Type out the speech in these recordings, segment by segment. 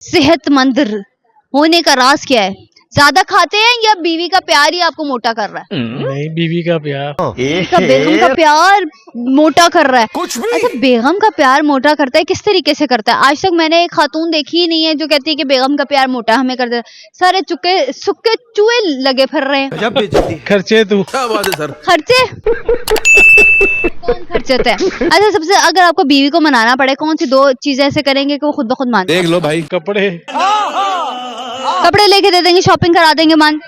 सेहतमंद होने का राज क्या है? ज्यादा खाते हैं या बीवी का प्यार ही आपको मोटा कर रहा है? नहीं, बीवी का प्यार। बेगम का प्यार मोटा कर रहा है। कुछ भी? अच्छा, बेगम का प्यार मोटा करता है, किस तरीके से करता है? आज तक मैंने एक खातून देखी ही नहीं है जो कहती है कि बेगम का प्यार मोटा हमें कर देता है। सारे चुके सुक्के चूहे लगे फिर रहे हैं। खर्चे तू। क्या बात है सर? खर्चे कौन खर्चता है? अच्छा, सबसे अगर आपको बीवी को मनाना पड़े, कौन सी 2 चीजें ऐसे करेंगे कि वो खुद ब खुद मान? देख लो भाई, कपड़े लेके दे देंगे, शॉपिंग करा देंगे, मान?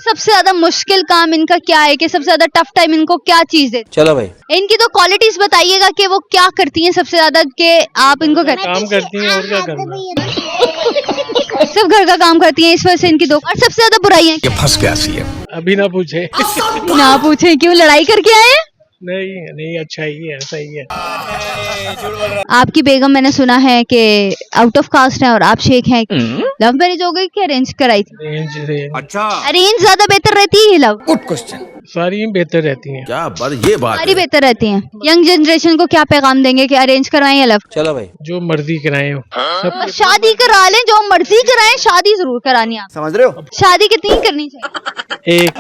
सबसे ज्यादा मुश्किल काम इनका क्या है कि सबसे ज्यादा टफ टाइम इनको क्या चीज देती? चलो भाई, इनकी तो क्वालिटीज बताइएगा कि वो क्या करती हैं सबसे ज्यादा, कि आप इनको कहते काम करती हैं और क्या करना। सब घर का काम करती हैं, इस वजह से इनकी 2। और सबसे ज्यादा बुराइयां ये फंस गया सी है। अभी ना पूछे। ना पूछे, क्यों? लड़ाई करके आए हैं? नहीं, अच्छा ही है, सही है। आपकी बेगम मैंने सुना है कि आउट ऑफ कास्ट है और आप शेख हैं। लव मैरिज हो गई कि अरेंज कराई थी? रेंज अच्छा, अरेंज ज्यादा बेहतर रहती है, लव? Good question. सारी बेहतर रहती हैं। क्या बात, ये बात सारी है। बेहतर रहती हैं। यंग जनरेशन को क्या पैगाम देंगे कि अरेंज करवाएं या लव? चलो भाई, जो मर्जी कराएं सब। शादी करा लें, जो मर्जी कराएं, शादी जरूर करानी है। आप समझ रहे हो? शादी कितनी करनी चाहिए? एक।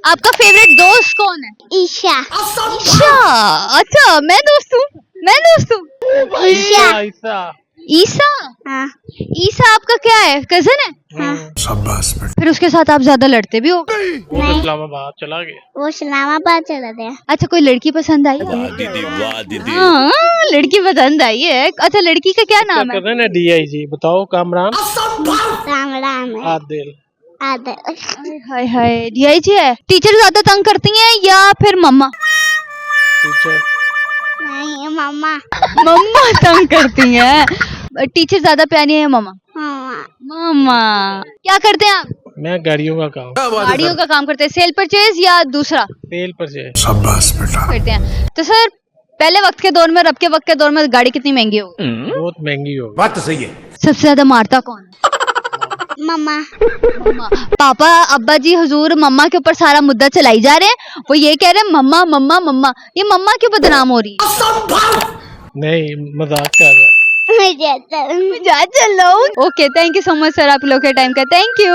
आपका फेवरेट दोस्त कौन है? ईशा। ईशा, अच्छा, मैं दोस्त हूँ। ऐसा। ईसा? हाँ। ईसा आपका क्या है, कजन है? हाँ। शाबाश। फिर उसके साथ आप ज्यादा लड़ते भी हो? वो तो इस्लामाबाद चला गया। वो इस्लामाबाद चला गया। अच्छा, कोई लड़की पसंद आई? वाह दीदी। हाँ, लड़की पसंद आई है। अच्छा, लड़की का क्या नाम है? कजन है DIG, बताओ। कामरान। राम आदिल। हाय हाय, DIG है। टीचर ज्यादा तंग करती हैं या फिर मम्मा? टीचर। नहीं, मम्मा तंग करती हैं। टीचर ज्यादा प्यारी है या मम्मा? मम्मा। क्या करते हैं आप? मैं गाड़ियों का काम। गाड़ियों का काम करते हैं। सेल परचेज या दूसरा? सेल पर से। शाबाश बेटा। करते हैं। तो सर, पहले वक्त के दौर में, अब के वक्त के दौर में गाड़ी कितनी महंगी हो गई? बहुत महंगी हो गई। बात तो सही है। सबसे ज्यादा मारता कौन है? मम्मा। पापा, अब्बा जी हुजूर मम्मा के ऊपर सारा मुद्दा चलाई जा रहे हैं। वो ये कह रहे हैं मम्मा मम्मा मम्मा। ये मम्मा क्यों बदनाम हो रही है? नहीं, मजाक कर रहा है। जा चलो। Okay, thank you so much sir, आप लोग के टाइम का थैंक यू।